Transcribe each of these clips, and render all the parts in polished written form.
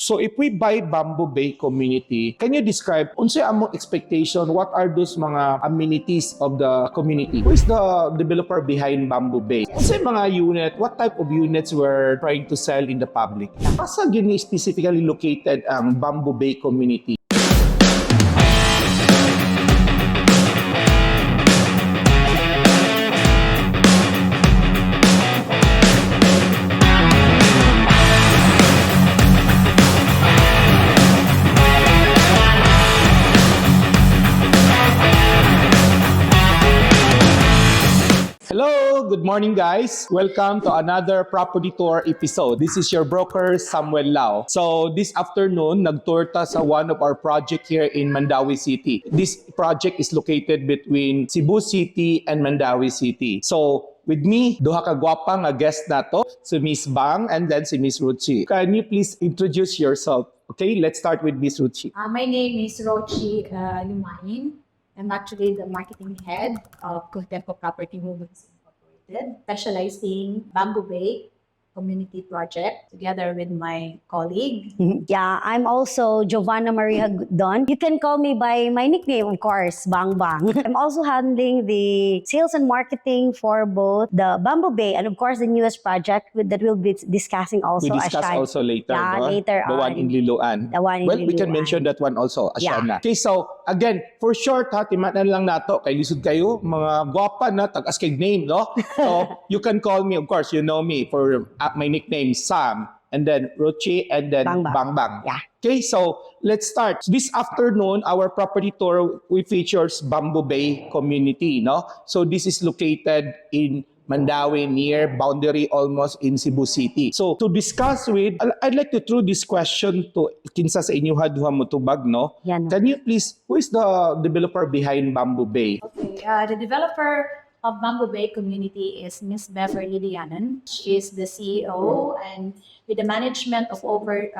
So if we buy Mandaue Bay community, can you describe unsay among expectation? What are those mga amenities of the community? Who is the developer behind Mandaue Bay? Unsay mga unit? What type of units we're trying to sell in the public? Asa gini specifically located ang Mandaue Bay community? Hello, good morning guys. Welcome to another property tour episode. This is your broker Samuel Lau. So this afternoon, nagtour ta sa one of our project here in Mandaue City. This project is located between Cebu City and Mandaue City. So with me, duha ka gwapa nga guest nato, si Miss Bang and then si Miss Ruchi. Can you please introduce yourself? Okay, let's start with Miss Ruchi. My name is Ruchi Lumain. I'm actually the marketing head of Contempo Property Holdings Incorporated, specializing Mandaue Bay community project together with my colleague. Yeah, I'm also Giovanna Maria Don. You can call me by my nickname, of course, Bang Bang. I'm also handling the sales and marketing for both the Mandaue Bay and of course the newest project that we'll be discussing also. We discuss also later, yeah, no? later the one in Liloan. The one in Well, we can Liloan. mention that one also, Asiana. Yeah. Okay, so again, for short ha, timanan lang nato, kay lisod kayo, mga gwapa na, tagas kay name, no? So, you can call me, of course, you know me, for my nickname, Sam, and then Ruchi, and then Bang Bang. Bang Bang. Yeah. Okay, so let's start. This afternoon, our property tour, we features Mandaue Bay community, no? So this is located in Mandaue, near boundary almost in Cebu City. So to discuss with, I'd like to throw this question to kinsa sa inyo duha mo tubag, no? Yan. Can you please, who is the developer behind Mandaue Bay? Okay, the developer of Mandaue Bay community is Miss Beverly Lianan. She is the CEO and with the management of over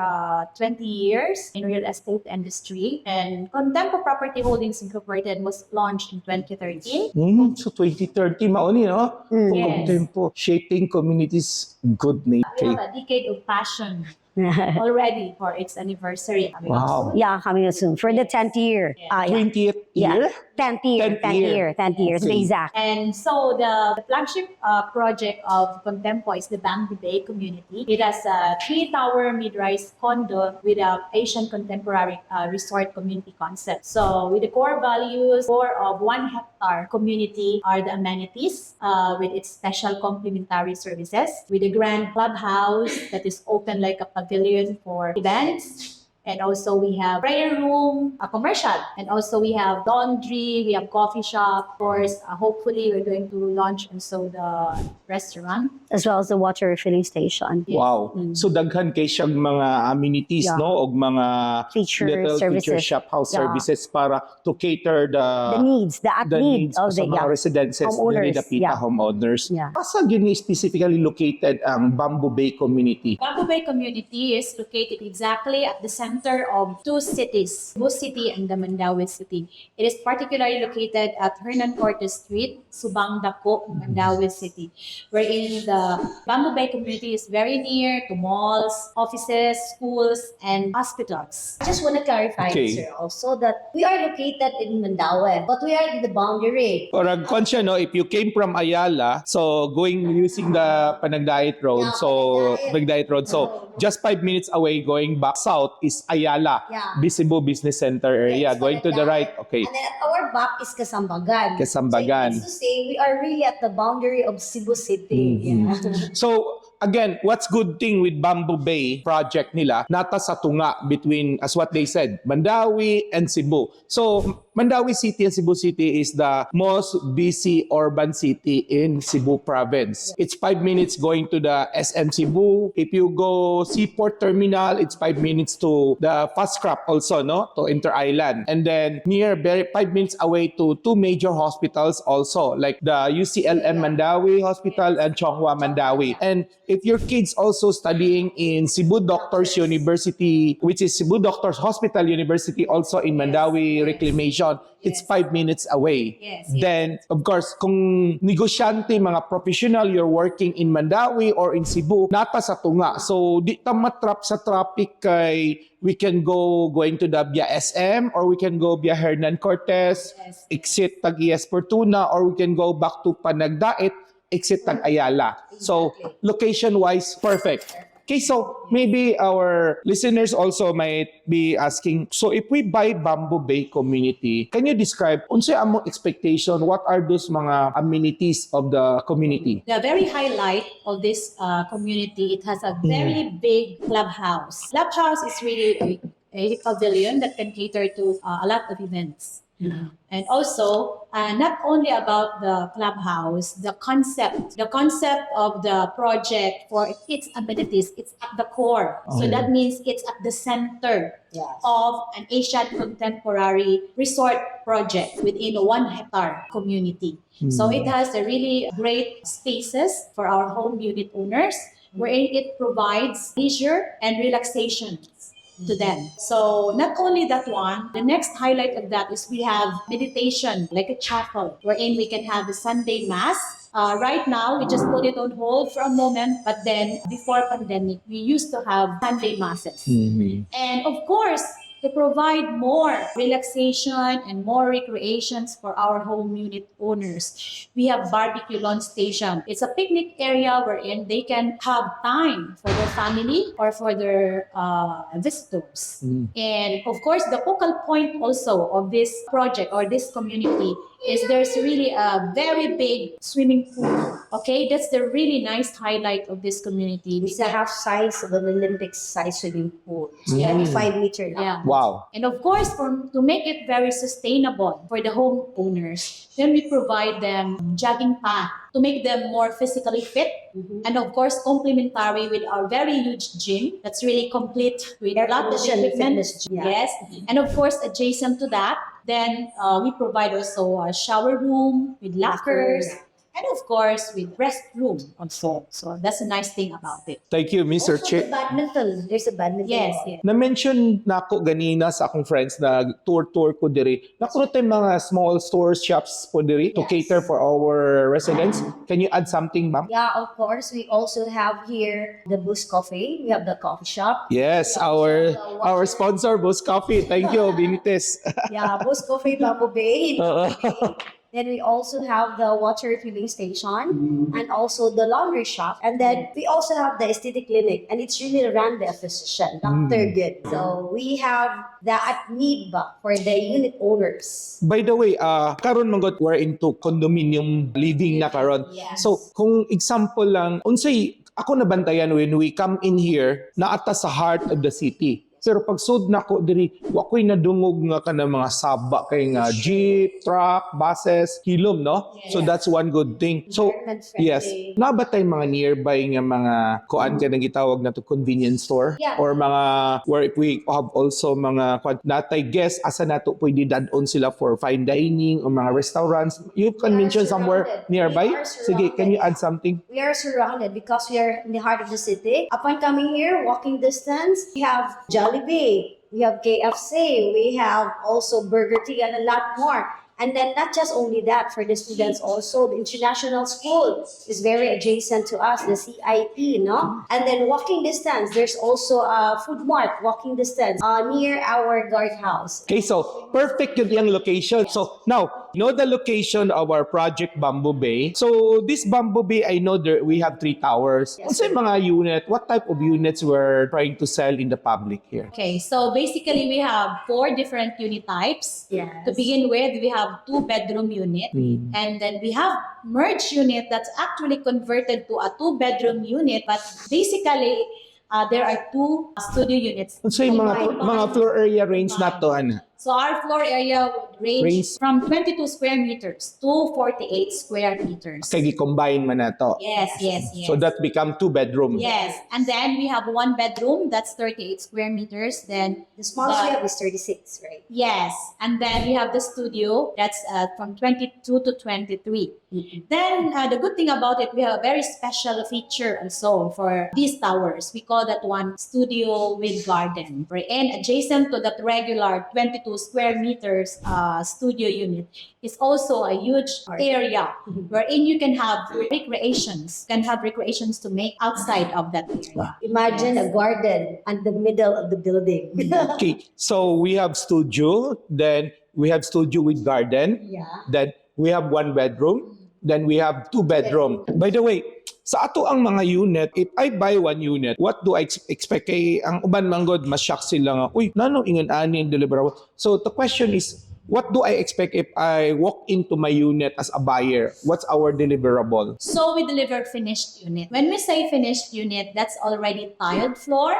20 years in real estate industry. And Contempo Property Holdings Incorporated was launched in 2013. So 2030, mauni, no? Yes. Tempo, shaping communities good name. We have a decade of passion already for its anniversary. Wow. Yeah, coming soon for the 10th year. Yeah. 20th year? 10th year to be Okay. exact. And so the flagship project of Contempo is the Mandaue Bay community. It has a 3-tower mid-rise condo with a Asian contemporary resort community concept. So with the core values, core of 1 hectare community are the amenities with its special complimentary services, with a grand clubhouse that is open like a pavilion for events. And also we have prayer room, a commercial, and also we have laundry, we have coffee shop. Of course, hopefully we're going to launch also the restaurant. As well as the water refilling station. Yes. Wow. So daghan kay siyang mga amenities, Yeah. no? Og mga Feature little services. feature shop house Yeah. services para to cater The needs, the needs of sa the mga residences, homeowners. the PITA homeowners. Yeah. Asa gini specifically located ang Mandaue Bay community? Mandaue Bay community is located exactly at the center of 2 cities, Cebu City and the Mandaue City. It is particularly located at Hernan Cortes St, Subang Dako, Mandaue City, wherein the Mandaue Bay community is very near to malls, offices, schools, and hospitals. I just want to clarify, Okay. sir, also that we are located in Mandaue, but we are in the boundary. Or konsya, no, if you came from Ayala, so going using the Panagdait Road, so just 5 minutes away going back south is Ayala, Yeah. Cebu Business Center area. Yes, Going to the right, okay. And then at our back is Kasambagan. Kasambagan. So it means to say we are really at the boundary of Cebu City. Yeah. So, again, what's good thing with Mandaue Bay project nila, nata sa tunga between, as what they said, Mandaue and Cebu. So, Mandaue City and Cebu City is the most busy urban city in Cebu province. It's 5 minutes going to the SM Cebu. If you go Seaport Terminal, it's 5 minutes to the Fast Crop also, no? To Inter-Island. And then near, 5 minutes away to 2 major hospitals also, like the UCLM Mandaue Hospital and Chonghua Mandaue. And if your kids also studying in Cebu Doctors University, which is Cebu Doctors Hospital University also in Mandaue Reclamation, location, it's 5 minutes away. Yes, Then, of course, kung negosyante, mga professional, you're working in Mandaue or in Cebu, nata sa tunga. So, di ta matrap sa traffic kay we can going to the via SM or we can go via Hernan Cortes, exit tag ES Fortuna, or we can go back to Panagdait, exit tag Ayala. So, location-wise, perfect. Okay, so maybe our listeners also might be asking, so if we buy Bamboo Bay community, can you describe unsay among expectation, what are those mga amenities of the community? The very highlight of this community, it has a very big clubhouse. Clubhouse is really a pavilion that can cater to a lot of events. And also, not only about the clubhouse, the concept of the project for its amenities, it's at the core. So that means it's at the center of an Asian contemporary resort project within a 1 hectare community. So it has a really great spaces for our home unit owners, wherein it provides leisure and relaxation to them. So not only that one, the next highlight of that is we have meditation, like a chapel, wherein we can have the Sunday Mass. Right now, we just put it on hold for a moment, but then before pandemic, we used to have Sunday Masses. And of course, to provide more relaxation and more recreations for our home unit owners, we have barbecue lawn station. It's a picnic area wherein they can have time for their family or for their visitors. And of course, the focal point also of this project or this community is there's really a very big swimming pool. Okay, that's the really nice highlight of this community. It's a half size of an Olympic size swimming pool. 25-meter long. Yeah. Wow. And of course, to make it very sustainable for the homeowners, then we provide them jogging path to make them more physically fit. And of course, complementary with our very huge gym that's really complete with a lot of equipment. Yes. And of course, adjacent to that, then we provide also a shower room with lockers. And of course, with restroom also. So that's a nice thing about it. Thank you, Mr. Also, Che. the badminton. There's a badminton. Yes, wall. yes. Na-mention na ako ganina sa akong friends na tour ko diri. Nakuha tayong mga small stores, shops po diri to cater for our residents. Can you add something, ma'am? Yeah, of course. We also have here the Bus Coffee. We have the coffee shop. Yes, our sponsor, Bus Coffee. Thank you, Binites. Yeah, Bus Coffee, Bamboo Bay. Then we also have the water filling station and also the laundry shop. And then we also have the aesthetic clinic, and it's really run by a physician, Dr. Good. So we have the at need ba for the unit owners. By the way, karon man we're into condominium living na karon. Yes. So, kung example lang, unsay ako nabantayan when we come in here, naata sa heart of the city. Pero pag sud na ko diri, wa ko'y nadungog nga kana mga saba kay nga jeep, truck, buses, hilom, no? So that's one good thing. So Environment friendly. yes, nabatay mga nearby nga mga kuan ka nang gitawag na to convenience store Yeah. or mga where we have also mga natay guests asa nato pwede dadon sila for fine dining or mga restaurants. You can mention somewhere surrounded. nearby. We are Sige, can you add something? We are surrounded because we are in the heart of the city. Upon coming here, walking distance, we have Jollibee, we have KFC, we have also Burger King and a lot more. And then not just only that, for the students also, the international school is very adjacent to us, the CIT, no? And then walking distance, there's also a food mart, walking distance, near our guardhouse. Okay, so perfect yun yung location. So now, you know the location of our project Bamboo Bay. So this Bamboo Bay, I know there we have 3 towers. Yes, What's yung mga unit? What type of units we're trying to sell in the public here? Okay, so basically we have 4 different unit types. Yes. To begin with, we have 2-bedroom unit, and then we have merged unit that's actually converted to a 2-bedroom unit, but basically there are 2 studio units. So yung mga floor area range na to, ano? So our floor area would range Range. from 22 square meters to 48 square meters. Kaya combine man na to. Yes, yes, yes. So that become 2 bedroom. Yes, and then we have 1 bedroom that's 38 square meters. Then The smallest we have is 36, right? yes, and then we have the studio that's from 22 to 23. Then the good thing about it, we have a very special feature also for these towers. We call that one studio with garden. And adjacent to that regular 22 square meters studio unit is also a huge area wherein you can have recreations to make outside of that area. Imagine a garden at the middle of the building. Okay, so we have studio, then we have studio with garden, Yeah. then we have 1 bedroom, then we have 2 bedroom. By the way, sa ato ang mga unit, if I buy 1 unit, what do I expect? Kay ang uban manggod, mas-shock sila nga, uy, nano ingon ani deliverable. So the question is, what do I expect if I walk into my unit as a buyer? What's our deliverable? So we deliver finished unit. When we say finished unit, that's already tiled floor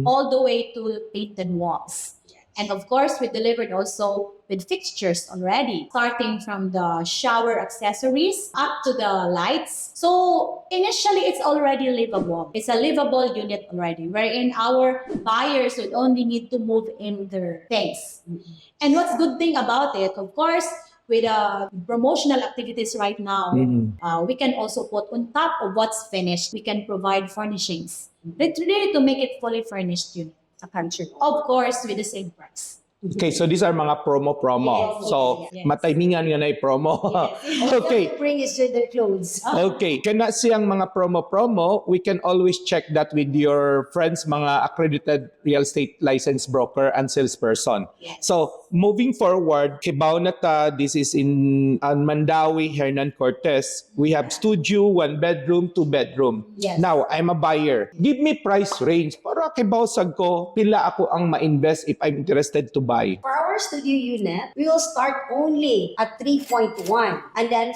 all the way to painted walls. And of course, we delivered also with fixtures already, starting from the shower accessories up to the lights. So initially, it's already livable. It's a livable unit already, wherein our buyers would only need to move in their things. And what's good thing about it, of course, with promotional activities right now, we can also put on top of what's finished, we can provide furnishings. Really to make it fully furnished unit. A country. Of course, with the same price. Okay, so these are mga promo. Yes, So, yes. matimingan nga na yung promo. Okay. Bring is with their clothes. Okay, kana siyang mga promo, we can always check that with your friends, mga accredited real estate license broker and salesperson. Yes. So, moving forward, kibaw na ta, this is in Mandaue, Hernan Cortes. We have studio, 1 bedroom, 2 bedroom. Yes. Now, I'm a buyer. Give me price range para kibaw sag ko, pila ako ang ma-invest if I'm interested to buy. For our studio unit, we will start only at 3.1. And then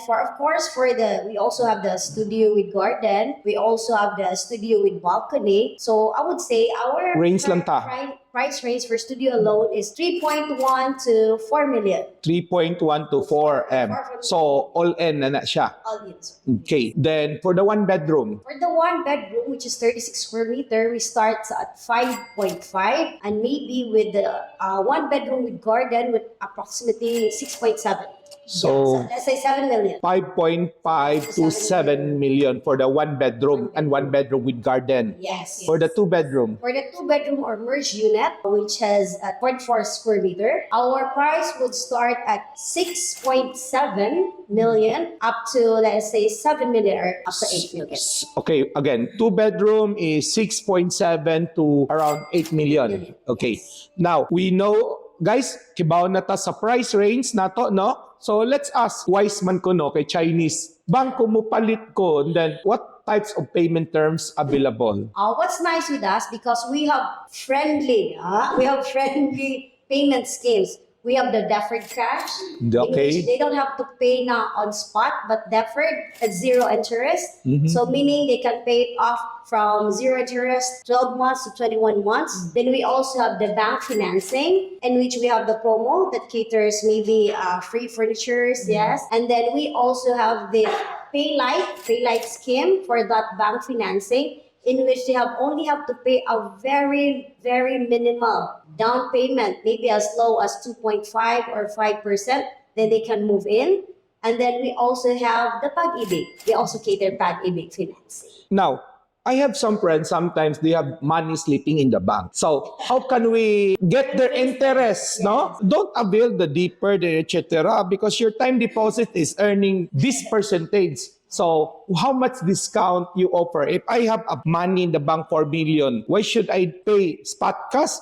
we also have the studio with garden. We also have the studio with balcony. So I would say our Range lang ta. price range for studio alone is 3.1 to 4 million. 3.1 to 4 M. So, all in na na siya. All in. Sir. Okay. Then, for the 1 bedroom, For the 1 bedroom, which is 36 square meter, we start at 5.5, and maybe with the 1 bedroom with garden with approximately 6.7. So, Let's say 7 million. 5.5 to 7 million for the 1 bedroom and 1 bedroom with garden. Yes. For the 2 bedroom, For the 2 bedroom or merged unit, which has a 0.4 square meter, our price would start at 6.7 million up to, let's say, 7 million or up to 8 million. okay, again, 2 bedroom is 6.7 to around 8 million. Okay. Now, we know, guys, kibaw na ta sa price range nato, no? So, let's ask, wise man ko, no, kay Chinese, bangko mo palit ko, and then what types of payment terms available? What's nice with us, because we have friendly payment schemes. We have the deferred cash, in Okay. which they don't have to pay now on spot, but deferred at 0 interest. So meaning they can pay it off from 0 interest, 12 months to 21 months. Then we also have the bank financing, in which we have the promo that caters maybe free furnitures, yes. And then we also have the pay light scheme for that bank financing, in which they only have to pay a very, very minimal down payment, maybe as low as 2.5 or 5%, then they can move in. And then we also have the pag-ibig. They also cater pag-ibig financing. Now, I have some friends, sometimes they have money sleeping in the bank. So, how can we get their interest, no? Don't avail the deeper, etc. because your time deposit is earning this percentage. So, how much discount you offer? If I have money in the bank 4 million, why should I pay spot cash?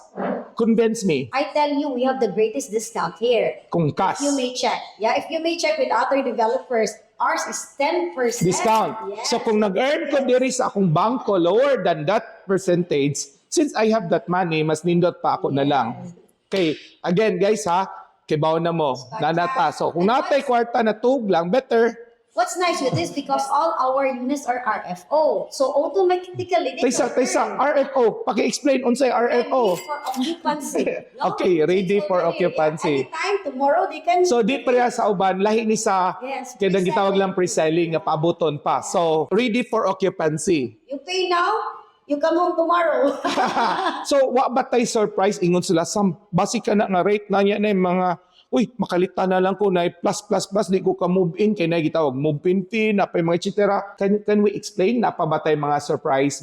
Convince me. I tell you, we have the greatest discount here. Kung cash. You may check. Yeah, if you may check with other developers, ours is 10% Discount. Yes. So, kung nag-earn ko diri sa akong bangko lower than that percentage, since I have that money, mas nindot pa ako na lang. Okay, again guys ha, kibaw na mo, nanata. So, kung natay kwarta na tug lang, better. What's nice with this, because all our units are RFO. So automatically, they Taysa, RFO. Paki-explain unsay RFO. ready for occupancy. Okay, ready It's for already- occupancy. Anytime, tomorrow, they can... So, di pareha sa uban, lahi ni sa, Yes, kaya nang gitawag pre-selling. lang pre-selling, nga paabuton pa. So, ready for occupancy. You pay now, you come home tomorrow. So, wa ba tay surprise ingon sila sa basic ka na nga rate na yan mga uy, makalita na lang ko na plus, di ko ka move in, kaya na gitawag move in fee, na pa mga etc. Can we explain? Na pa ba tayo mga surprise,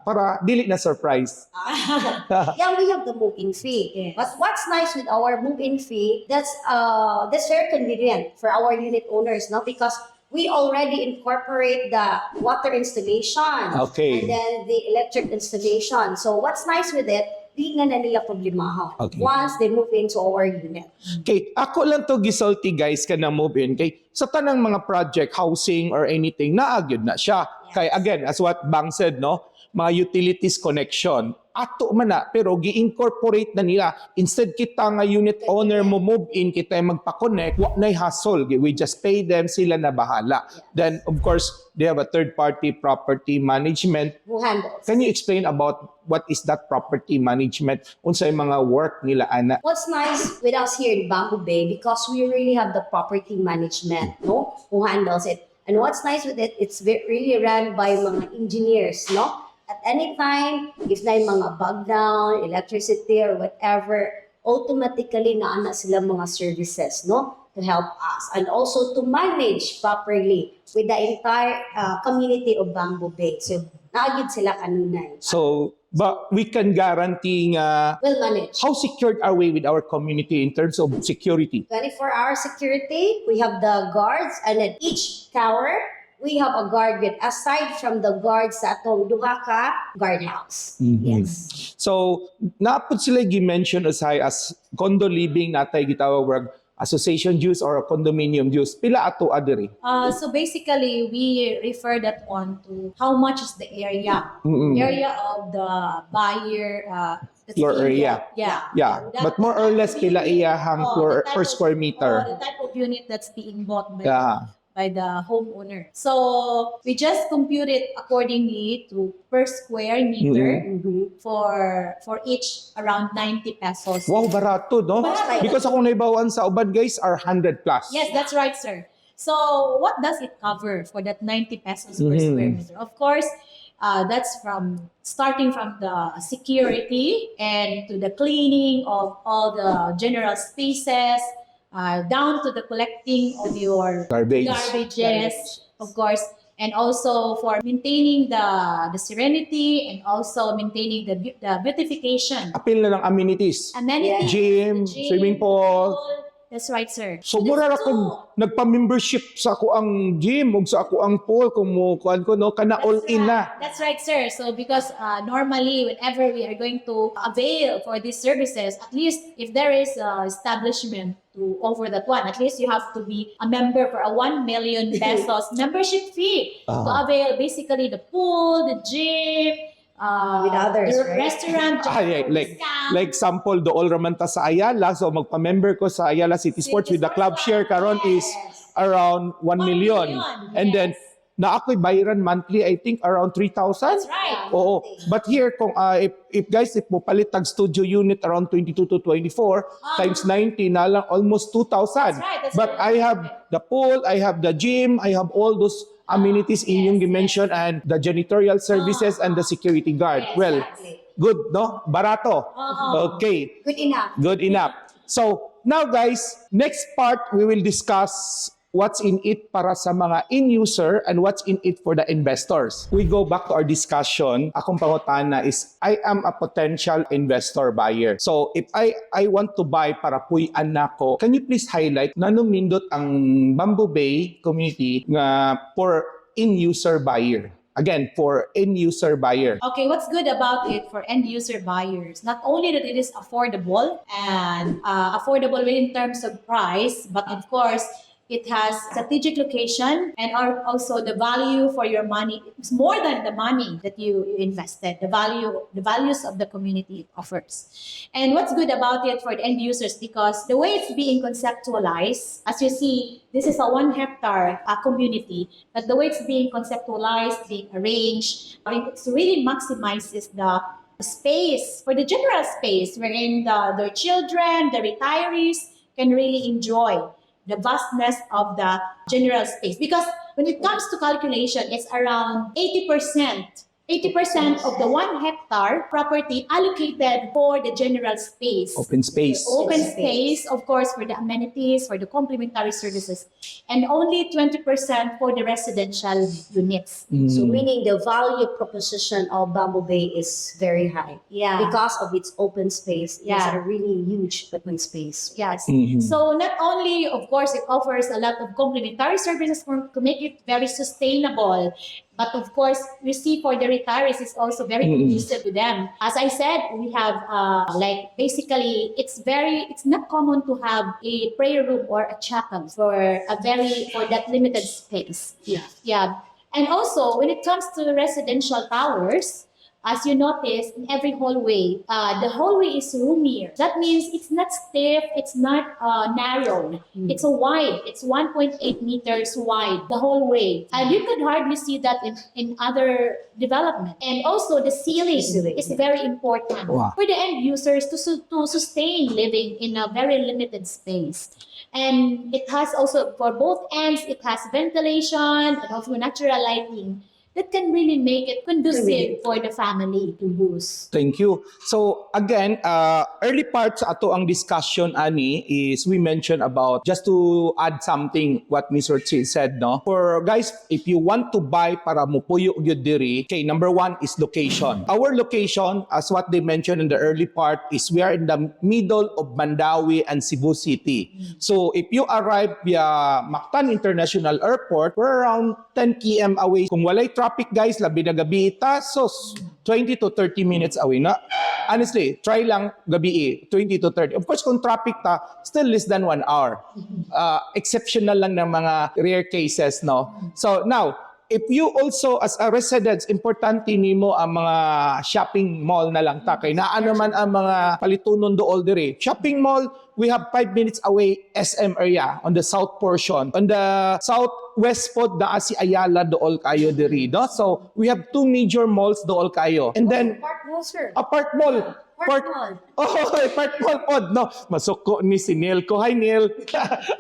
para dili na surprise? Yeah, we have the move-in fee. Yes. But what's nice with our move-in fee, that's very convenient for our unit owners, no? Because we already incorporate the water installation. Okay. And then the electric installation. So what's nice with it, di na nila problemahan Okay. once they move into our unit. Okay, ako lang to gisulti guys ka na move in. Kay sa tanang mga project, housing or anything, naagyod na siya. Yes. Kay again, as what Bang said, no, mga utilities connection, ato man na, pero gi-incorporate na nila. Instead kita nga unit owner mo move in, kita magpa-connect, wa na'y hassle. We just pay them, sila na bahala. Yes. Then, of course, they have a third-party property management. Who handles? Can you explain about what is that property management? Unsay mga work nila, ana? What's nice with us here in Mandaue Bay, because we really have the property management, no, who handles it. And what's nice with it, it's really run by mga engineers, no? At any time, if na yung mga bug down, electricity or whatever, automatically naana sila mga services, no? To help us. And also to manage properly with the entire community of Mandaue Bay. So, naagid sila kanunay. So, but we can guarantee nga Well managed. how secured are we with our community in terms of security? 24-hour security, we have the guards, and at each tower, we have a guard with, aside from the guards sa atong duha ka guardhouse. Yes. So, napod sila gi-mention as high as condo living natay gitawag association dues or condominium dues. Pila ato adiri? So basically, we refer that one to how much is the area. Area of the buyer. That's Floor being area. bought. Yeah. Yeah, That- but more or less pila iyahang floor the type per of- square meter. The type of unit that's being bought by, Yeah. by the homeowner. So we just compute it accordingly to per square meter for each around 90 pesos. Wow, barato, no? Barato. Because akong naibawan sa uban guys are 100 plus. Yes, that's right, sir. So what does it cover for that 90 pesos per square meter? Of course, that's starting from the security and to the cleaning of all the general spaces, down to the collecting of your garbages, of course, and also for maintaining the serenity and also maintaining the beautification. Apil na ng amenities. Amenities, Gym, the swimming pool. That's right, sir. So mura ra kung nagpa-membership sa ako ang gym ug sa ako ang pool kung mo kuan ko no kana all in na. That's right, sir. So because normally whenever we are going to avail for these services, at least if there is establishment to offer that one, at least you have to be a member for a 1 million pesos membership fee to avail basically the pool, the gym, With others, the right? restaurant, Like sample dool raman ta sa Ayala, so magpa-member ko sa Ayala City Sports with the club share karon is around 1 million. And then na ako'y bayaran monthly, I think around 3,000. That's right. Oo. But here, kung if guys, if mo palit tag studio unit around 22 to 24 times 90 na lang almost 2,000. That's right, that's But right. I have the pool, I have the gym, I have all those amenities in yung dimension and the janitorial services and the security guard. Well, Exactly. good, no? Barato. Okay. Good enough. Good enough. So, now guys, next part, we will discuss what's in it para sa mga in-user and what's in it for the investors. We go back to our discussion. Akong pangutana is, I am a potential investor buyer. So, if I want to buy para puy-an nako, can you please highlight nanong nindot ang Mandaue Bay community nga for in-user buyer? Again, for end-user buyer. Okay, what's good about it for end-user buyers? Not only that it is affordable and affordable in terms of price, but of course, it has strategic location and also the value for your money. It's more than the money that you invested, the values of the community it offers. And what's good about it for the end users, because the way it's being conceptualized, as you see, this is a 1 hectare community, but the way it's being conceptualized, being arranged, it really maximizes the space, for the general space, wherein the children, the retirees can really enjoy the vastness of the general space. Because when it comes to calculation, it's around 80% 80% of the 1 hectare property allocated for the general space. Open space. Open space, of course, for the amenities, for the complementary services, and only 20% for the residential units. So meaning the value proposition of Bamboo Bay is very high. Yeah. Because of its open space. It's Yeah. a really huge open space. Yes. Mhm. So not only, of course, it offers a lot of complementary services to make it very sustainable, but of course, we see for the retirees, it's also very conducive to them. As I said, we have basically, it's not common to have a prayer room or a chapel for that limited space. Yeah. Yeah. And also, when it comes to residential towers, as you notice, in every hallway, the hallway is roomier. That means it's not stiff, it's not narrow. It's a wide. It's 1.8 meters wide, the hallway. And you could hardly see that in other development. And also, the ceiling is very important Wow. for the end users to sustain living in a very limited space. And it has also, for both ends, it has ventilation and also natural lighting that can really make it conducive for the family to use. Thank you. So again, early part sa ato ang discussion, Ani, is we mentioned about, just to add something what Mr. Chi said, no? For guys, if you want to buy para mupuyo gyud diri, okay, number 1 is location. Our location, as what they mentioned in the early part, is we are in the middle of Mandaue and Cebu City. So if you arrive via MACTAN International Airport, we're around 10 km away. Kung walay traffic, guys, labi na gabi ita, so 20 to 30 minutes away na. Honestly, try lang gabi 20 to 30. Of course, kung traffic ta, still less than 1 hour. Exceptional lang ng mga rare cases, no? So now, if you also as a resident, importante nimo ang mga shopping mall na lang ta, kay naa naman ang mga palitunon dool dire. Shopping mall, we have 5 minutes away SM area on the south portion. On the southwest pod na si Ayala dool kayo diri, no? So we have 2 major malls dool kayo. And then Park Mall, sir. Park Mall. Park Mall. Oh, Park Mall pod, no? Masuko ni si Neil ko. Hi, Neil.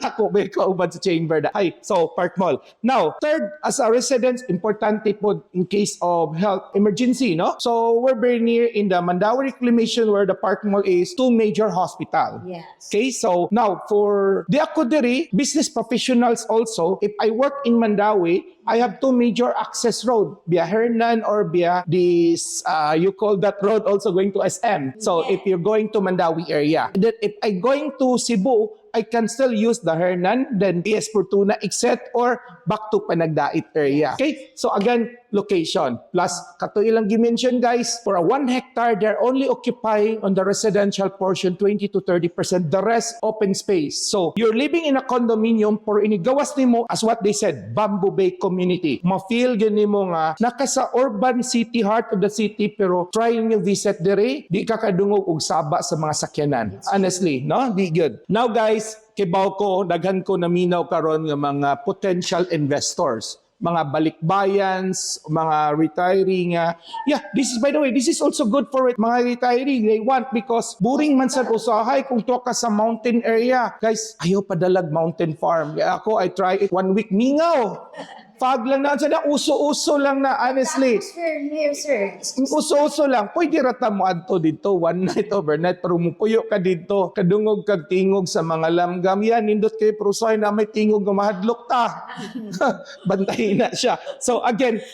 Ako ba kaubad sa chamber na. Hi, so Park Mall. Now, third, as a resident, importante pod in case of health emergency, no? So, we're very near in the Mandaue Reclamation where the Park Mall is 2 major hospital. Yes. Okay, so now for the ako diri, business professionals also, if I work in Mandaue, I have 2 major access road via Hernan or via this, you call that road also going to SM. So if you're going to Mandaue area. And then if I'm going to Cebu, I can still use the Hernan, then PS Fortuna exit or back to Panagdait area. Okay? So again, location. Plus, kato ilang gimension guys, for a 1 hectare, they're only occupying on the residential portion 20 to 30%. The rest, open space. So, you're living in a condominium for inigawas nimo, as what they said, Bamboo Bay community. Ma-feel gani mo nga, naka sa urban city, heart of the city, pero try nyo visit dire, di ka kadungog og saba sa mga sakyanan. Honestly, no? Di good. Now guys, kibaw ko, daghan ko naminaw karon nga mga potential investors, mga balikbayans, mga retiree nga. Yeah, this is, by the way, this is also good for mga retiree. They want, because boring man sa usahay kung to ka sa mountain area. Guys, ayaw padalag mountain farm. Kaya ako, I try it 1 week. Mingaw! Fag lang na, sana uso-uso lang na, honestly. Here, sir. Uso-uso lang. Pwede rata mo adto dito, 1 night, overnight, pero mupuyo ka dito. Kadungog kag tingog sa mga lamgam. Yan, nindot kayo, pero say na may tingog na mahadlok ta. Bantayin na siya. So again,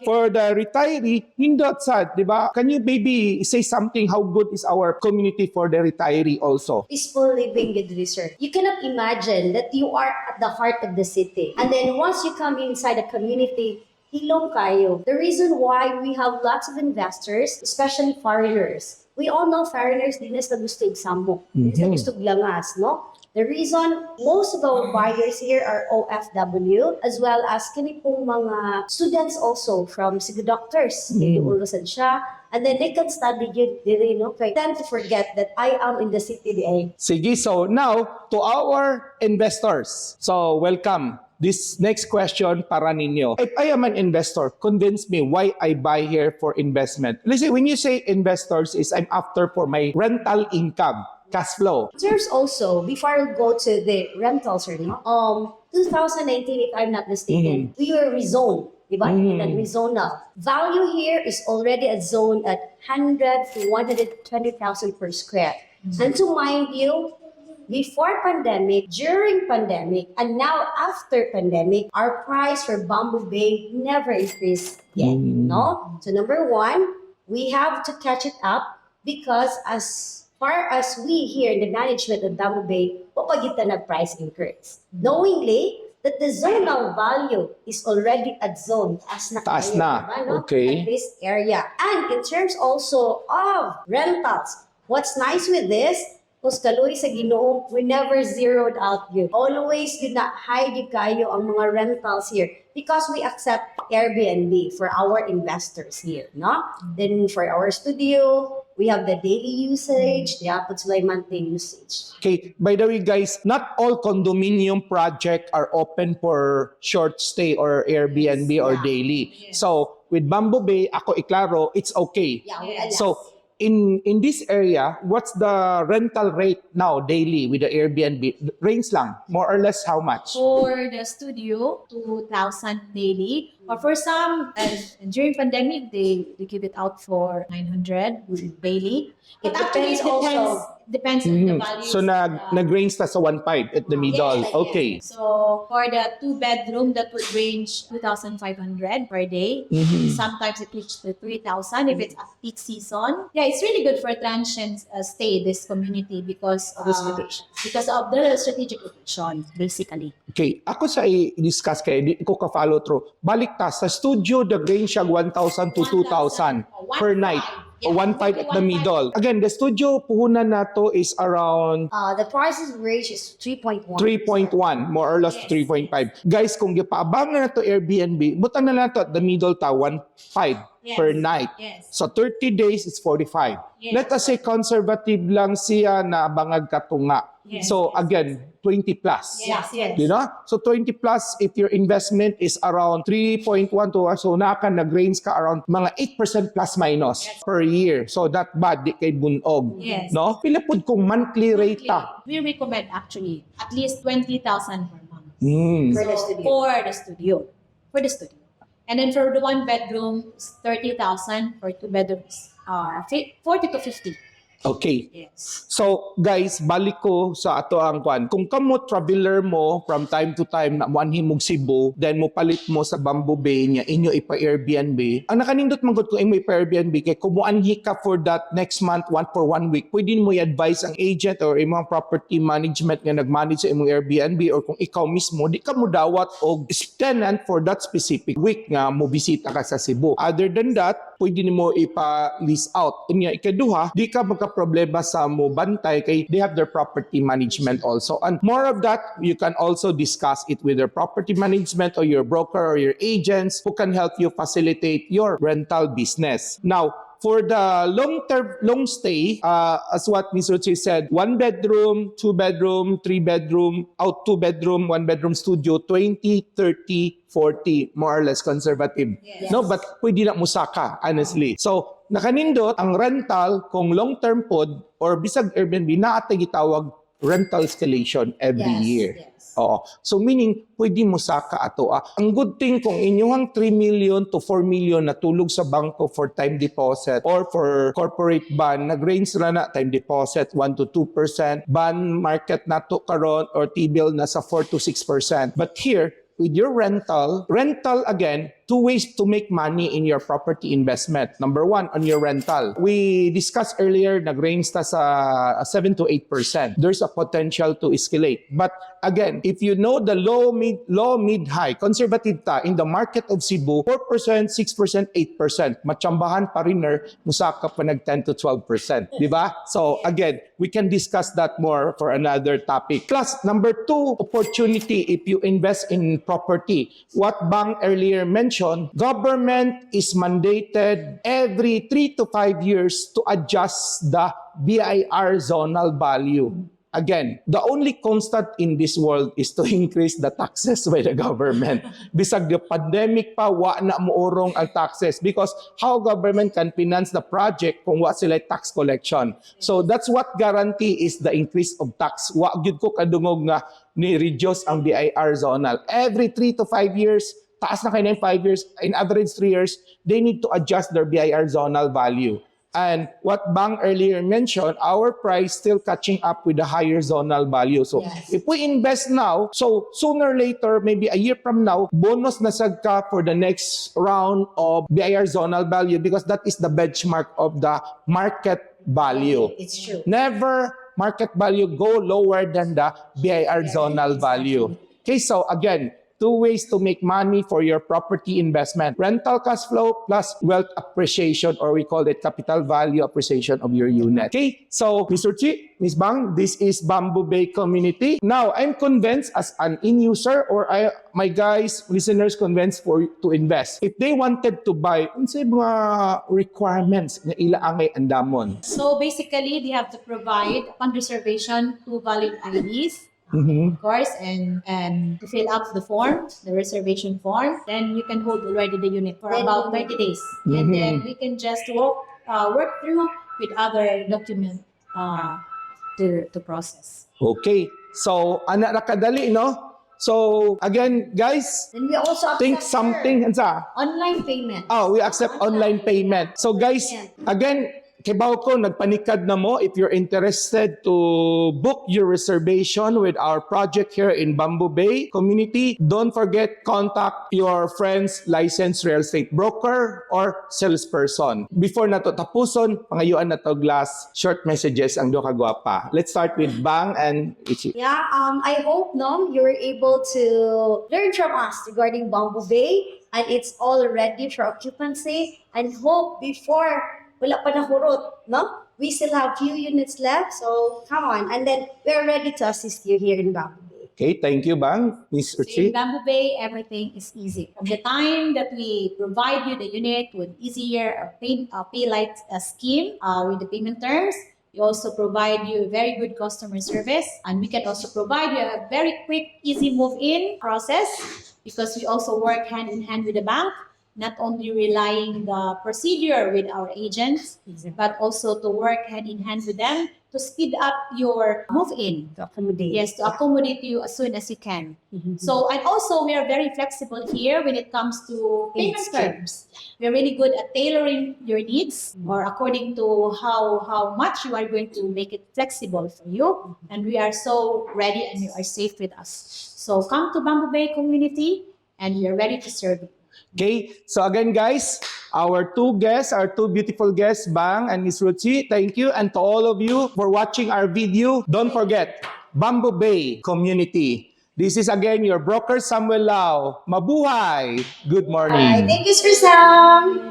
for the retiree, nindot sad, di ba? Can you maybe say something how good is our community for the retiree also? Peaceful living with research. You cannot imagine that you are at the heart of the city. And then once you come inside the community, hilom kayo. The reason why we have lots of investors, especially foreigners. We all know foreigners din na gusto igsambok. Gusto langas, no? The reason most of our buyers here are OFW, as well as kini pong mga students also from Cebu doctors. Ulusan siya. And then they can study yun, you know, I tend to forget that I am in the city. Sige, so now to our investors. So welcome. This next question para ninyo. If I am an investor, convince me why I buy here for investment. Listen, when you say investors, is I'm after for my rental income, cash flow. There's also, before I go to the rentals, 2019, if I'm not mistaken, we were rezoned. Diba? And we zone up. Value here is already a zone at 100 to 120,000 per square. And to mind you, before pandemic, during pandemic, and now after pandemic, our price for Bamboo Bay never increased yet. No? So number one, we have to catch it up because as far as we here in the management of Bamboo Bay, papagitan ng price increase. Knowingly that the zonal value is already at zone Taas na. Okay. At this area. And in terms also of rentals, what's nice with this, kung kaloy sa Ginoo, we never zeroed out yun. Always yun na high di kayo ang mga rentals here because we accept AirBnB for our investors here, no? Then for our studio, we have the daily usage, the apot monthly usage. Okay, by the way guys, not all condominium projects are open for short stay or Airbnb or daily. So, with Bamboo Bay, ako iklaro, it's okay. Yeah, we allow. So, in this area, what's the rental rate now daily with the Airbnb? Range lang, more or less how much? For the studio, 2,000 daily. Or for some, during pandemic, they give it out for 900 daily. It Actually, depends also. Depends on the values. So nag-range ta sa 1.5 at the middle. Yes, Okay. yes. So for the 2-bedroom, that would range 2,500 per day. Sometimes it reaches to 3,000 if it's a peak season. Yeah, it's really good for transient stay this community because of the strategic location, basically. Okay, ako sa i-discuss kay di ko ka-follow through. Balik ta sa studio, the range siya 1,000 to 2,000 per night. Yeah, 1.5 at the 1.5. middle. Again, the studio puhunan nato is around The prices range is 3.1. 3.1, more or less 3.5. Guys, kung gipaabangan na to Airbnb, butan na lang to at the middle ta 1.5 per night. Yes. So 30 days is 45. Yes. Let us say conservative lang siya na bangag katunga. Yes. So again, 20 plus. Yes, yes. You know? So 20 plus if your investment is around 3.1 to so nag-range ka around mga 8% plus minus per year. So that bad di kay bunog. Yes. No? Pila pud kung monthly rate ta. We recommend actually at least 20,000 per month. For the studio. For the studio. And then for the 1 bedroom, 30,000. For 2 bedrooms, 40 to 50. Okay. Yes. So guys, balik ko sa ato ang kwan. Kung kamo traveler mo from time to time na muanhimog Cebu, then mo palit mo sa Bamboo Bay niya inyo ipa Airbnb. Ang nakanindot man gud ko imo ipa Airbnb kay kumuanhi ka for that next month for 1 week. Pwede mo i-advise ang agent or imong property management nga nagmanage sa imong Airbnb or kung ikaw mismo di ka mo dawat og tenant for that specific week nga mo bisita ka sa Cebu. Other than that, pwede nimo ipa-lease out. Unya ikaduha, di ka magka-problema sa mo bantay kay they have their property management also. And more of that, you can also discuss it with your property management or your broker or your agents who can help you facilitate your rental business. Now, for the long stay, as what Ms. Ruchi said, 1 bedroom, 2 bedroom, 3 bedroom, 2 bedroom, 1 bedroom studio, 20, 30, 40, more or less conservative. Yes. No, but pwede na musaka, honestly. So, nakanindot, ang rental, kung long-term pod or bisag Airbnb, naatay gitawag rental escalation every year. Yes. Oo. So meaning, pwede mo saka ato. Ang good thing kung inyong 3 million to 4 million na tulog sa bangko for time deposit or for corporate bond, nag-range na time deposit 1 to 2%, bond market na to karon or T-bill na sa 4 to 6%. But here, with your rental again, 2 ways to make money in your property investment. Number 1, on your rental. We discussed earlier, nag-range ta sa 7 to 8%. There's a potential to escalate. But again, if you know the low, mid, high, conservative ta, in the market of Cebu, 4%, 6%, 8%. Matsambahan pa rin musaka pa nag 10 to 12%. Di ba? So again, we can discuss that more for another topic. Plus, number 2, opportunity if you invest in property. What Bang earlier mentioned, government is mandated every 3 to 5 years to adjust the BIR zonal value. Again, the only constant in this world is to increase the taxes by the government. Bisag the pandemic pa, wa na muurong ang taxes because how government can finance the project kung wa sila tax collection. So that's what guarantee is the increase of tax. Wa gyud ko kadungog nga ni reduce ang BIR zonal. Every 3 to 5 years, taas na kayo ng 5 years, in average 3 years, they need to adjust their BIR zonal value. And what Bang earlier mentioned, our price still catching up with the higher zonal value. So Yes. if we invest now, so sooner or later, maybe a year from now, bonus na sad ka for the next round of BIR zonal value because that is the benchmark of the market value. It's true. Never market value go lower than the BIR zonal value. Okay, so again, 2 ways to make money for your property investment. Rental cash flow plus wealth appreciation, or we call it capital value appreciation of your unit. Okay, so Mr. Chi, Ms. Bang, this is Bamboo Bay community. Now, I'm convinced as an in-user or my guys, listeners convinced to invest. If they wanted to buy, ano sa mga requirements na ilaangay andamon? So basically, they have to provide upon reservation 2 valid IDs. Of course, and to fill out the form, the reservation form, then you can hold already the unit for about 30 days. And then we can just work through with other document to process. Okay, so anak nakadali, no? So again, guys, Then we also think accept something, ansa? Online payment. Oh, we accept online payment. So guys, again, kibaw ko, nagpanikad na mo. If you're interested to book your reservation with our project here in Bamboo Bay community, don't forget, contact your friend's licensed real estate broker or salesperson. Before na to tapuson, pangayuan na to last short messages ang do kagwapa. Let's start with Bang and Ichi. Yeah, I hope you were able to learn from us regarding Bamboo Bay, and it's all ready for occupancy. And hope before wala pa na hurot, no? We still have few units left, so come on. And then we're ready to assist you here in Bamboo Bay. Okay, thank you, Bang. Ms. So in Uchi. Bamboo Bay, everything is easy. From the time that we provide you the unit with easier pay light scheme with the payment terms, we also provide you very good customer service, and we can also provide you a very quick, easy move-in process because we also work hand in hand with the bank. Not only relying the procedure with our agents, but also to work hand in hand with them to speed up your move-in. To accommodate. Yes, to accommodate you as soon as you can. So, and also we are very flexible here when it comes to payment It's terms. We're really good at tailoring your needs or according to how much you are going to make it flexible for you. And we are so ready and you are safe with us. So come to Bamboo Bay community and we are ready to serve you. Okay, so again, guys, our two beautiful guests, Bang and Ms. Ruchi, thank you. And to all of you for watching our video, don't forget, Bamboo Bay community. This is again your broker, Samuel Lau. Mabuhay! Good morning. Thank you, Sir Sam.